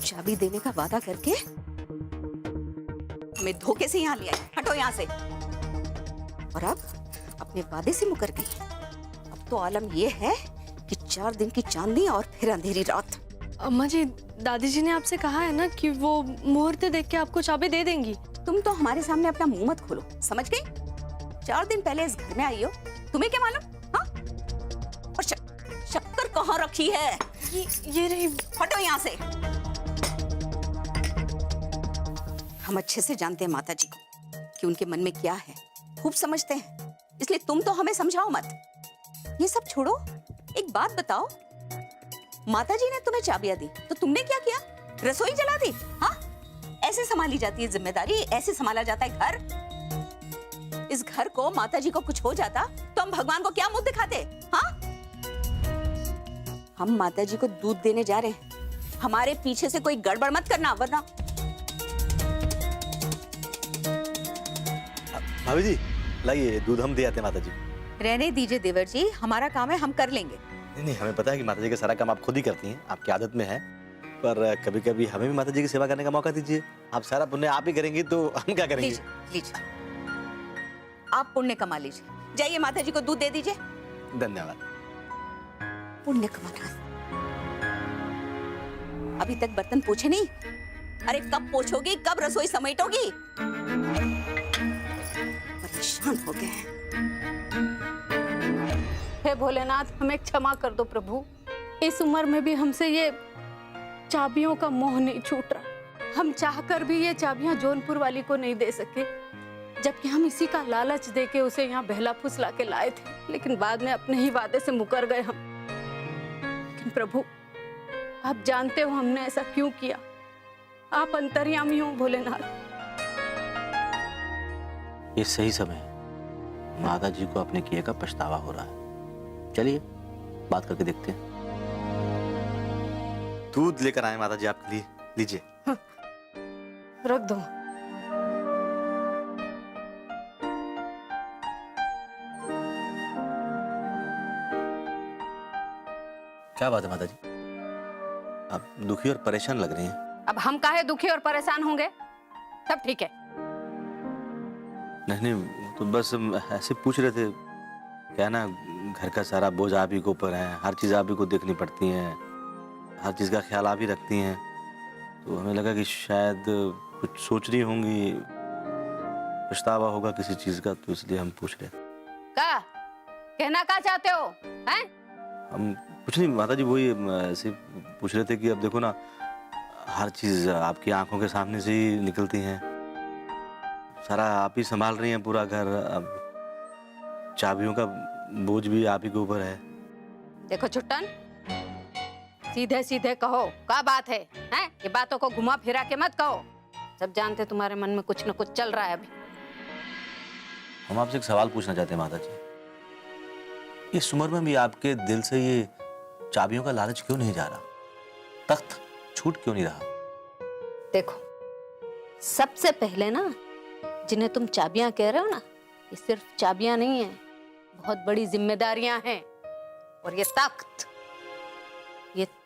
चाबी देने का वादा करके हमें धोखे से यहाँ ले आई। हटो यहाँ से। और अब अपने वादे से मुकर गई। अब तो आलम ये है कि 4 दिन की चांदनी और फिर अंधेरी रात। अम्मा जी, दादी जी ने आपसे कहा है ना कि वो मुहूर्त देख के आपको चाबी दे देंगी। तुम तो हमारे सामने अपना मुंह मत खोलो, समझ गई? 4 दिन पहले इस घर में आई हो, तुम्हें क्या मालूम? हाँ? और शक्कर कहाँ रखी है? ये रही। हटो यहाँ से। हम अच्छे से जानते हैं माता जी को कि उनके मन में क्या है, खूब समझते हैं, इसलिए तुम तो हमें समझाओ मत। ये सब छोड़ो, एक बात बताओ, माता जी ने तुम्हें चाबियां दी तो तुमने क्या किया? रसोई जला दी? हाँ? ऐसे संभाली जाती है जिम्मेदारी? ऐसे संभाला जाता है घर? इस घर को माता जी को कुछ हो जाता तो हम भगवान को क्या मुंह दिखाते? हाँ? हम माता जी को दूध देने जा रहे हैं, हमारे पीछे से कोई गड़बड़ मत करना, वरना। भाभी जी, लाइए दूध हम दे आते हैं माता जी। रहने दीजिए देवर जी, हमारा काम है, हम कर लेंगे। नहीं, हमें पता है कि माता जी का सारा काम आप खुद ही करती हैं, आपकी आदत में है, पर कभी कभी हमें भी माता जी की सेवा करने का मौका दीजिए। आप सारा पुण्य आप ही करेंगी तो हम क्या करेंगे? लीजिए, आप पुण्य कमा लीजिए। जाइए माता जी को दूध दे दीजिए। धन्यवाद। पुण्य कमाना। अभी तक बर्तन पोछे नहीं? अरे कब पोछोगी, कब रसोई समेटोगी? परेशान हो गए हैं। हे भोलेनाथ, हमें क्षमा कर दो प्रभु। इस उम्र में भी हमसे ये चाबियों का मोह नहीं छूट रहा। हम चाहकर भी ये चाबियां जौनपुर वाली को नहीं दे सके, जबकि हम इसी का लालच देके उसे यहाँ बहला फुसला के लाए थे, लेकिन बाद में अपने ही वादे से मुकर गए हम। लेकिन प्रभु, आप जानते हो हमने ऐसा क्यों किया। आप अंतर्यामी हो भोलेनाथ। ये सही समय माता जी को अपने किए का पछतावा हो रहा है। चलिए बात करके देखते हैं। दूध लेकर आए माता जी आपके लिए, लीजिए। रख दो। क्या बात है माता जी, आप दुखी और परेशान लग रही हैं। अब हम काहे दुखी और परेशान होंगे? सब ठीक है। नहीं, तो बस हम ऐसे पूछ रहे थे, क्या ना, घर का सारा बोझ आप ही के ऊपर है, हर चीज़ आप ही को देखनी पड़ती है, हर चीज़ का ख्याल आप ही रखती हैं, तो हमें लगा कि शायद कुछ सोच रही होंगी, पछतावा होगा किसी चीज़ का, तो इसलिए हम पूछ रहे। का कहना क्या चाहते हो? हैं? हम कुछ नहीं माता जी, वही ऐसे पूछ रहे थे कि अब देखो ना, हर चीज़ आपकी आंखों के सामने से ही निकलती हैं, सारा आप ही संभाल रही हैं पूरा घर, अब चाबियों का बोझ भी आप ही के ऊपर है। देखो छुट्टन, सीधे सीधे कहो क्या बात है? हैं? ये बातों को घुमा फिरा के मत कहो। सब जानते तुम्हारे मन में कुछ न कुछ चल रहा है अभी। हम आपसे एक सवाल पूछना चाहते हैं माता जी, इस उम्र में भी आपके दिल से ये चाबियों का लालच क्यों नहीं जा रहा? तख्त छूट क्यों नहीं रहा? देखो, सबसे पहले ना, जिन्हें तुम चाबियां कह रहे हो ना, ये सिर्फ चाबियां नहीं है, बहुत बड़ी जिम्मेदारियां हैं। और ये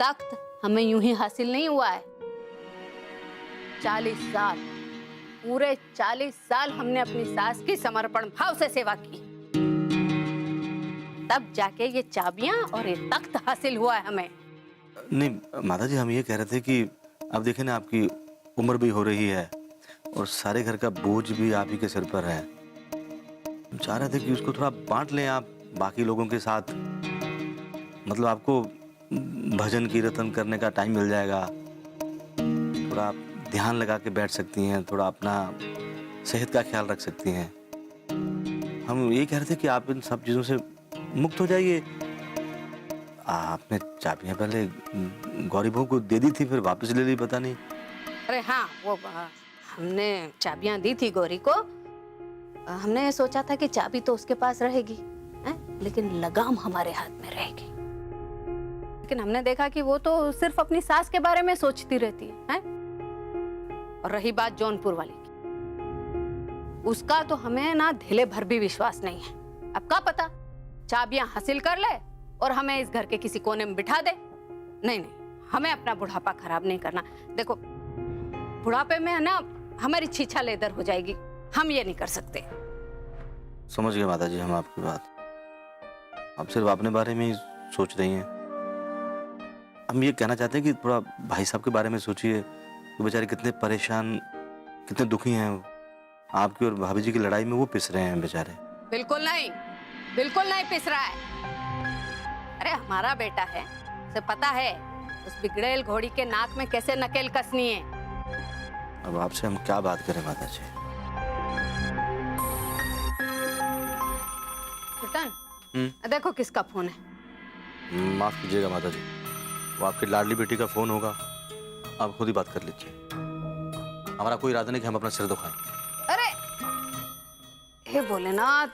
तख्त हमें यूं ही हासिल नहीं हुआ है। 40 साल, पूरे 40 साल हमने अपनी सास की समर्पण भाव से सेवा की, तब जाके ये चाबियां और ये तख्त हासिल हुआ है हमें। नहीं माता जी, हम ये कह रहे थे कि अब देखें ना, आपकी उम्र भी हो रही है और सारे घर का बोझ भी आप ही के सिर पर है। हम चाह रहे थे कि उसको थोड़ा बांट लें आप बाकी लोगों के साथ, मतलब आपको भजन कीर्तन करने का टाइम मिल जाएगा, थोड़ा आप ध्यान लगा के बैठ सकती हैं, थोड़ा अपना सेहत का ख्याल रख सकती हैं। हम ये कह रहे थे कि आप इन सब चीज़ों से मुक्त हो जाइए। आपने चाबियां पहले गौरी बहू को दे दी थी, फिर वापस ले ली, पता नहीं। अरे हाँ, वो हमने चाबियां दी थी गौरी को। हमने सोचा था कि चाबी तो उसके पास रहेगी, लेकिन लगाम हमारे हाथ में रहेगी। लेकिन हमने देखा कि वो तो सिर्फ अपनी सास के बारे में सोचती रहती है? और रही बात जौनपुर वाली की, उसका तो हमें ना ढिले भर भी विश्वास नहीं है। अब क्या पता चाबियां हासिल कर ले और हमें इस घर के किसी कोने में बिठा दे। नहीं, हमें अपना बुढ़ापा खराब नहीं करना। देखो बुढ़ापे में है ना हमारी छीछा लेदर हो जाएगी, हम ये नहीं कर सकते। समझ गए माता जी हम आपकी बात। आप सिर्फ अपने बारे में ही सोच रही हैं। हम ये कहना चाहते हैं कि थोड़ा भाई साहब के बारे में सोचिए। वो बेचारे कितने परेशान, कितने दुखी हैं। आपकी और भाभी जी की लड़ाई में वो पिस रहे हैं बेचारे। बिल्कुल नहीं पिस रहा है। अरे हमारा बेटा है, उसे पता है उस बिगड़ेल घोड़ी के नाक में कैसे नकेल कसनी है। अब आपसे हम क्या बात करें माता जी। कीर्तन, देखो किसका फोन है। माफ कीजिएगा माता जी, वो आपकी लाडली बेटी का फोन होगा। आप खुद ही बात कर लीजिए। हमारा कोई इरादा नहीं कि हम अपना सिर दुखाएं। अरे हे भोलेनाथ,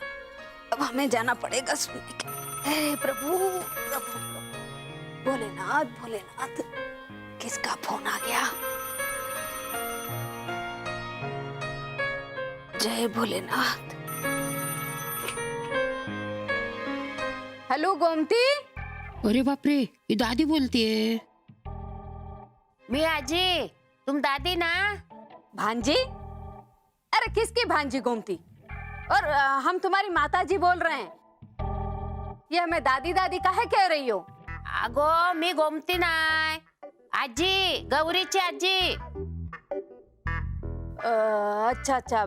अब हमें जाना पड़ेगा सुनने के। हे प्रभु प्रभु प्रभु, भोलेनाथ भोलेनाथ, किसका फोन आ गया? जय भोलेनाथ। हेलो गोमती। अरे बापरे, ये दादी बोलती है। मी आजी, तुम दादी ना? भांजी? अरे किसकी भांजी गोमती? और हम तुम्हारी माता जी बोल रहे हैं। ये हमें दादी दादी काहे कह रही हो? अगो मी गोमती नाय, आजी, गौरीची आजी। अच्छा अच्छा,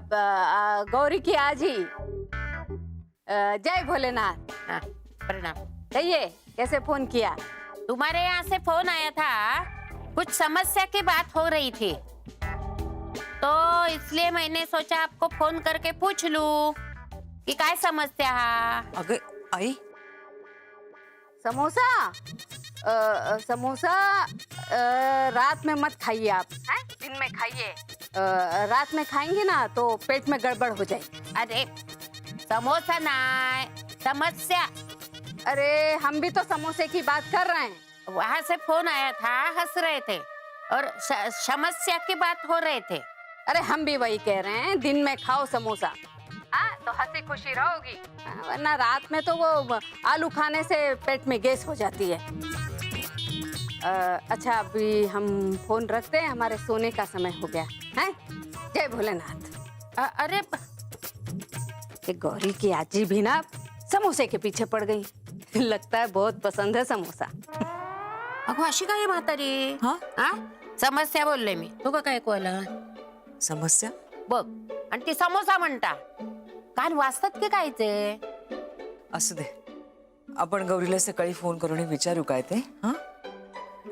गौरी की आजी। जय भोलेनाथ। हाँ, प्रणाम। कहिए कैसे फोन किया? तुम्हारे यहाँ से फोन आया था, कुछ समस्या की बात हो रही थी, तो इसलिए मैंने सोचा आपको फोन करके पूछ लूं कि काय समस्या है। अगं आई, समोसा? समोसा रात में मत खाइए आप, हैं? दिन में खाइए। रात में खाएंगे ना तो पेट में गड़बड़ हो जाएगी। अरे समोसा नाय, समस्या। अरे हम भी तो समोसे की बात कर रहे हैं। वहां से फोन आया था, हंस रहे थे और समस्या की बात हो रहे थे। अरे हम भी वही कह रहे हैं, दिन में खाओ समोसा, हाँ तो हंसी खुशी रहोगी। वरना रात में तो वो आलू खाने से पेट में गैस हो जाती है। अच्छा अभी हम फोन रखते हैं, हमारे सोने का समय हो गया है। जय भोलेनाथ। अरे ये गौरी की आजी भी ना समोसे के पीछे पड़ गई। लगता है बहुत पसंद है समोसा। अगो अशी काय म्हातारी? हाँ? समस्या बोलले मी, तू काय कोला समस्या? बघ, आणि ती समोसा म्हणता, कान वाजतात की काय ते? असू दे, आपण गौरीला सकाळी फोन करून विचारू काय ते. हा,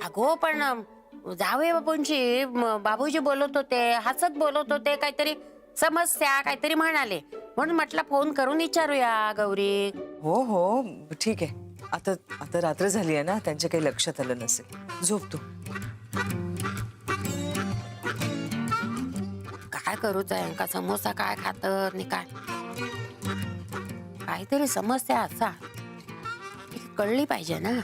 अगो पण जावे बापूंची बाबूजी बोलत होते, हसत बोलत होते, काहीतरी समस्या काहीतरी म्हणाले, म्हणून म्हटलं फोन करून विचारूया गौरी. हो हो ठीक आहे. आता आता रात्र झाली आहे ना, त्यांच्या काही लक्षात आलं नसेल. झोप तू. काय करूच आहे का, समोसा काय खात नाही काय, काहीतरी समस्या असा कळली पाहिजे ना.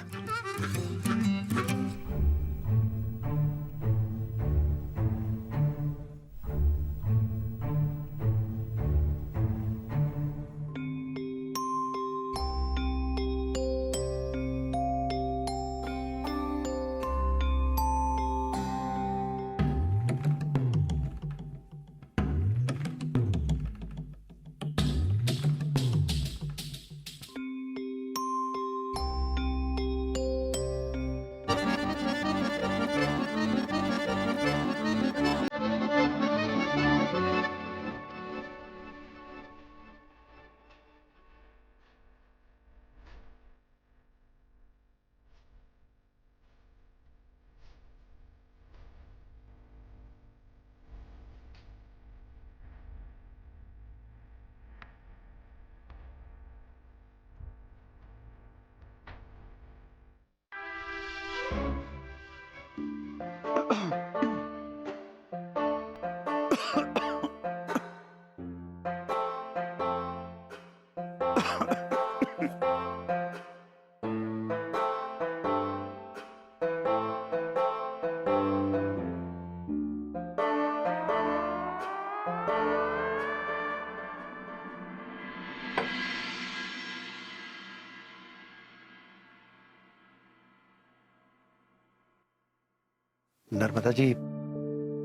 नर्मदा जी,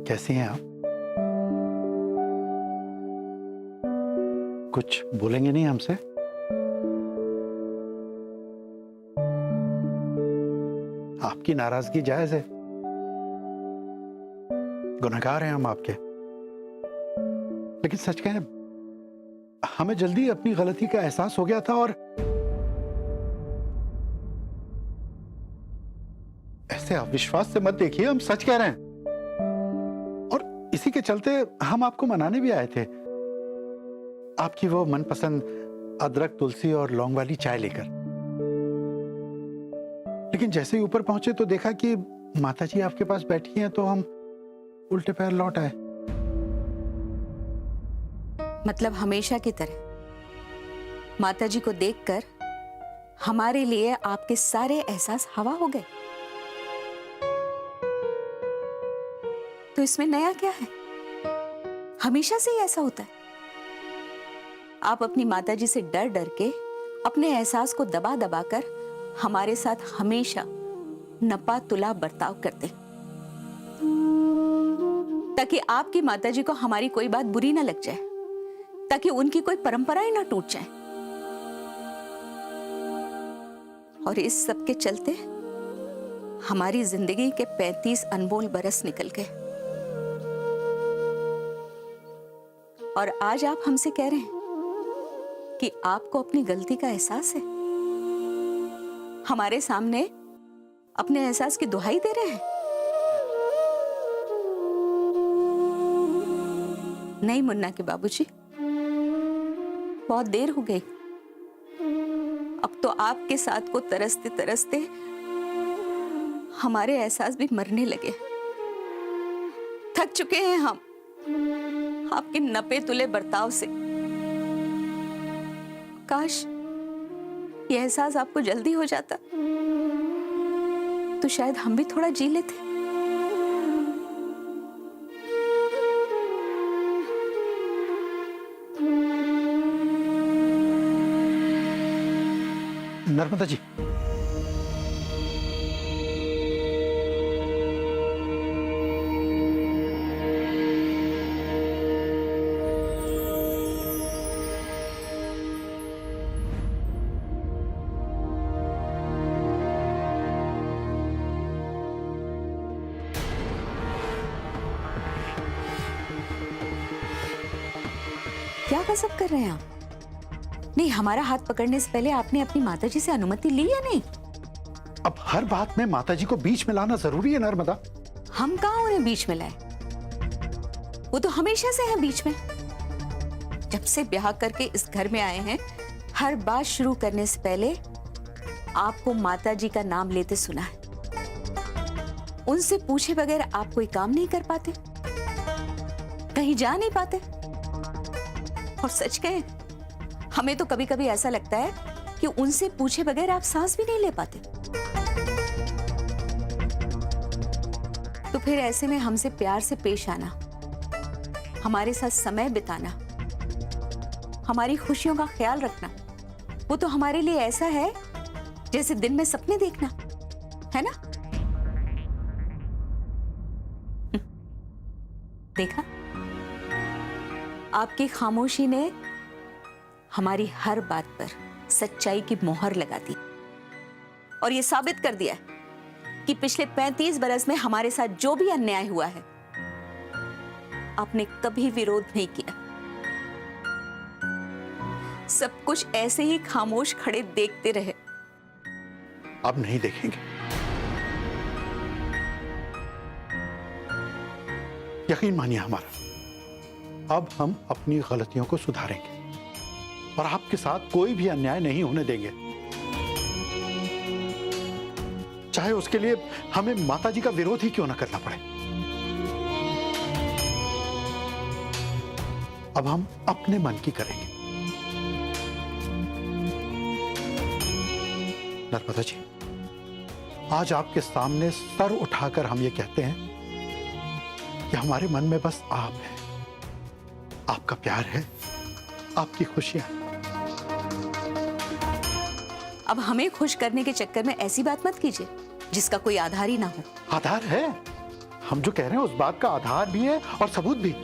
कैसी हैं आप? कुछ बोलेंगे नहीं हमसे? आपकी नाराजगी जायज है, गुनहगार हैं हम आपके, लेकिन सच कहें हमें जल्दी अपनी गलती का एहसास हो गया था और ऐसे अविश्वास से मत देखिए, हम सच कह रहे हैं। और इसी के चलते हम आपको मनाने भी आए थे, आपकी वो मनपसंद अदरक, तुलसी और लौंग वाली चाय लेकर। लेकिन जैसे ही ऊपर पहुंचे तो देखा कि माताजी आपके पास बैठी हैं, तो हम उल्टे पैर लौट आए। मतलब हमेशा की तरह माताजी को देखकर हमारे लिए आपके सारे एहसास हवा हो गए। तो इसमें नया क्या है? हमेशा से ही ऐसा होता है। आप अपनी माताजी से डर डर के अपने एहसास को दबा दबा कर हमारे साथ हमेशा नपा तुला बर्ताव करते, ताकि आपकी माताजी को हमारी कोई बात बुरी ना लग जाए, ताकि उनकी कोई परंपरा ही ना टूट जाए। और इस सब के चलते हमारी जिंदगी के 35 अनमोल बरस निकल गए। और आज आप हमसे कह रहे हैं कि आपको अपनी गलती का एहसास है। हमारे सामने अपने एहसास की दुहाई दे रहे हैं। नहीं मुन्ना के बाबूजी, बहुत देर हो गई। अब तो आपके साथ को तरसते तरसते हमारे एहसास भी मरने लगे। थक चुके हैं हम आपके नपे तुले बर्ताव से। काश ये एहसास आपको जल्दी हो जाता तो शायद हम भी थोड़ा जी लेते। नर्मदा जी, क्या कसब कर रहे हैं आप? नहीं, हमारा हाथ पकड़ने से पहले आपने अपनी माताजी से अनुमति ली या नहीं? अब हर बात में माताजी को बीच में लाना जरूरी है नर्मदा? हम कहाँ उन्हें बीच में लाए? वो तो हमेशा से है बीच में। जब से ब्याह करके इस घर में आए हैं, हर बात शुरू करने से पहले आपको माताजी का नाम लेते सुना है। उनसे पूछे बगैर आप कोई काम नहीं कर पाते, कहीं जा नहीं पाते। और सच कहें, हमें तो कभी कभी ऐसा लगता है कि उनसे पूछे बगैर आप सांस भी नहीं ले पाते। तो फिर ऐसे में हमसे प्यार से पेश आना, हमारे साथ समय बिताना, हमारी खुशियों का ख्याल रखना, वो तो हमारे लिए ऐसा है जैसे दिन में सपने देखना, है ना? देखा, आपकी खामोशी ने हमारी हर बात पर सच्चाई की मोहर लगा दी और ये साबित कर दिया कि पिछले 35 बरस में हमारे साथ जो भी अन्याय हुआ है, आपने कभी विरोध नहीं किया। सब कुछ ऐसे ही खामोश खड़े देखते रहे। अब नहीं देखेंगे। यकीन मानिए हमारा, अब हम अपनी गलतियों को सुधारेंगे और आपके साथ कोई भी अन्याय नहीं होने देंगे, चाहे उसके लिए हमें माताजी का विरोध ही क्यों ना करना पड़े। अब हम अपने मन की करेंगे। नर्मदा जी, आज आपके सामने सर उठाकर हम ये कहते हैं कि हमारे मन में बस आप है, आपका प्यार है, आपकी खुशियां। अब हमें खुश करने के चक्कर में ऐसी बात मत कीजिए जिसका कोई आधार ही ना हो। आधार है, हम जो कह रहे हैं उस बात का आधार भी है और सबूत भी।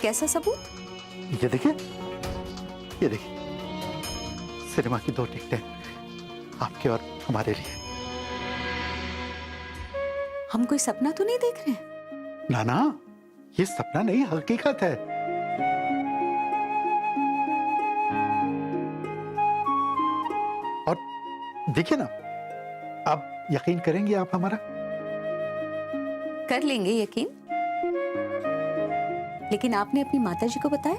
कैसा सबूत? ये देखिए, ये देखिए, सिनेमा की 2 टिकटें आपके और हमारे लिए। हम कोई सपना तो नहीं देख रहे हैं? ना ना, ये सपना नहीं, हकीकत है। और देखिए ना, अब यकीन करेंगे आप हमारा? कर लेंगे यकीन। लेकिन आपने अपनी माताजी को बताया?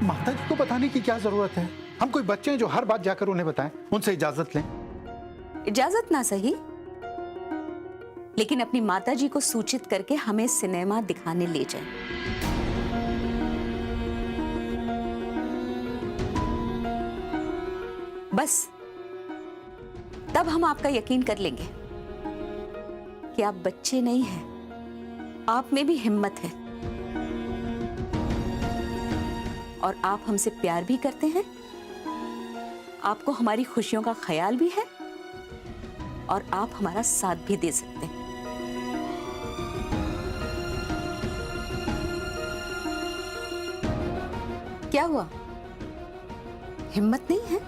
माता जी को बताने की क्या जरूरत है? हम कोई बच्चे हैं जो हर बात जाकर उन्हें बताएं? उनसे इजाजत लें। इजाजत ना सही, लेकिन अपनी माताजी को सूचित करके हमें सिनेमा दिखाने ले जाएं। बस तब हम आपका यकीन कर लेंगे कि आप बच्चे नहीं हैं, आप में भी हिम्मत है और आप हमसे प्यार भी करते हैं, आपको हमारी खुशियों का ख्याल भी है और आप हमारा साथ भी दे सकते हैं। क्या हुआ? हिम्मत नहीं है?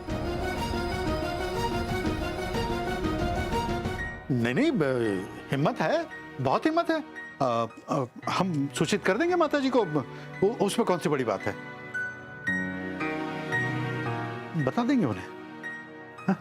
नहीं नहीं, हिम्मत है, बहुत हिम्मत है। हम सूचित कर देंगे माता जी को, उसमें कौन सी बड़ी बात है। बता देंगे उन्हें। हाँ?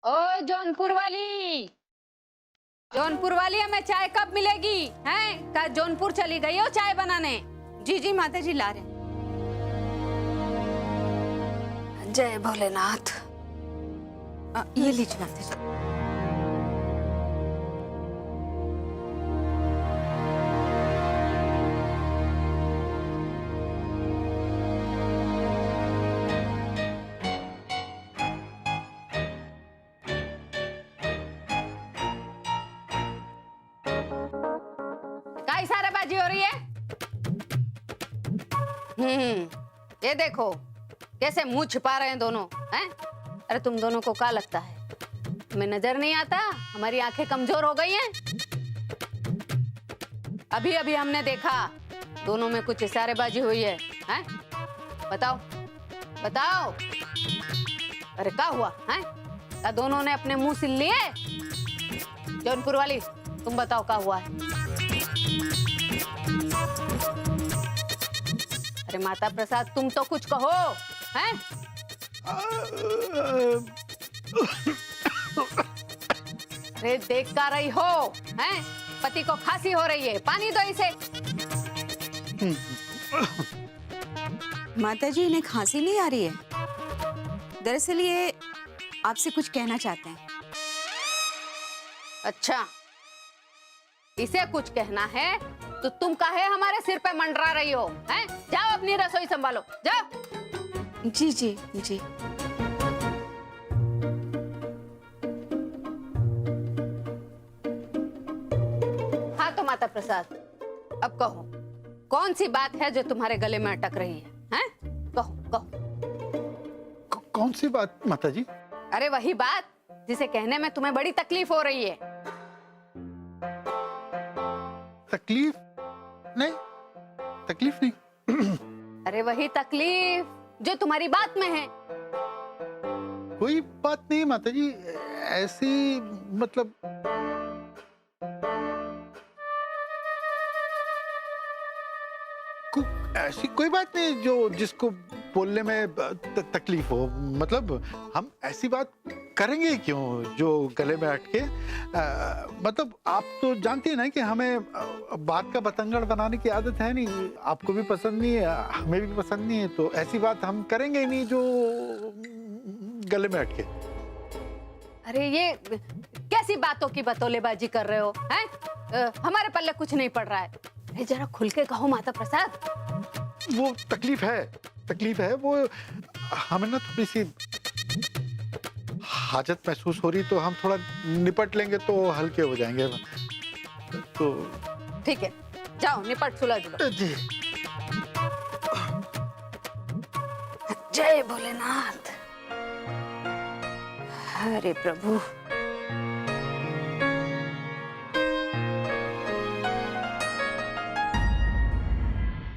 ओ जौनपुर वाली, जौनपुर वाली, हमें चाय कब मिलेगी? हैं? का जौनपुर चली गई हो चाय बनाने? जी जी माताजी ला रहे। जय भोलेनाथ। ये लीजिए माताजी। का इशारेबाजी हो रही है? ये देखो कैसे मुंह छिपा रहे हैं दोनों, हैं? अरे तुम दोनों को क्या लगता है तुम्हें नजर नहीं आता? हमारी आंखें कमजोर हो गई हैं। अभी अभी हमने देखा दोनों में कुछ इशारेबाजी हुई है, हैं? बताओ बताओ। अरे क्या हुआ है? क्या दोनों ने अपने मुंह सिल लिए? जौनपुर वाली तुम बताओ क्या हुआ है? अरे माता प्रसाद तुम तो कुछ कहो, हैं? अरे देख का रही हो, हैं? पति को खांसी हो रही है, पानी दो इसे। माताजी इन्हें खांसी नहीं आ रही है, दरअसल ये आपसे कुछ कहना चाहते हैं। अच्छा, इसे कुछ कहना है तो तुम काहे हमारे सिर पे मंडरा रही हो, हैं? जाओ अपनी रसोई संभालो, जाओ। जी जी जी। हाँ तो माता प्रसाद अब कहो, कौन सी बात है जो तुम्हारे गले में अटक रही है, हैं? कहो कहो। कौन सी बात माता जी? अरे वही बात जिसे कहने में तुम्हें बड़ी तकलीफ हो रही है। तकलीफ नहीं, तकलीफ नहीं। अरे वही तकलीफ जो तुम्हारी बात में है। कोई बात नहीं माता जी, ऐसी मतलब ऐसी कोई बात नहीं जो जिसको बोलने में तकलीफ हो। मतलब हम ऐसी बात करेंगे क्यों जो गले में अटके। मतलब आप तो जानती है ना कि हमें बात का बतंगड़ बनाने की आदत है नहीं। आपको भी पसंद नहीं है, हमें भी पसंद नहीं है, तो ऐसी बात हम करेंगे ही नहीं जो गले में अटके। अरे ये कैसी बातों की बतौलेबाजी कर रहे हो हैं? हमारे पल्ले कुछ नहीं पड़ रहा है। अरे जरा खुल के कहो माता प्रसाद। वो तकलीफ है वो हमें ना थोड़ी सी हाजत महसूस हो रही, तो हम थोड़ा निपट लेंगे तो हल्के हो जाएंगे। तो ठीक है, जाओ निपट सुलझ लो। जी जय भोलेनाथ। अरे प्रभु।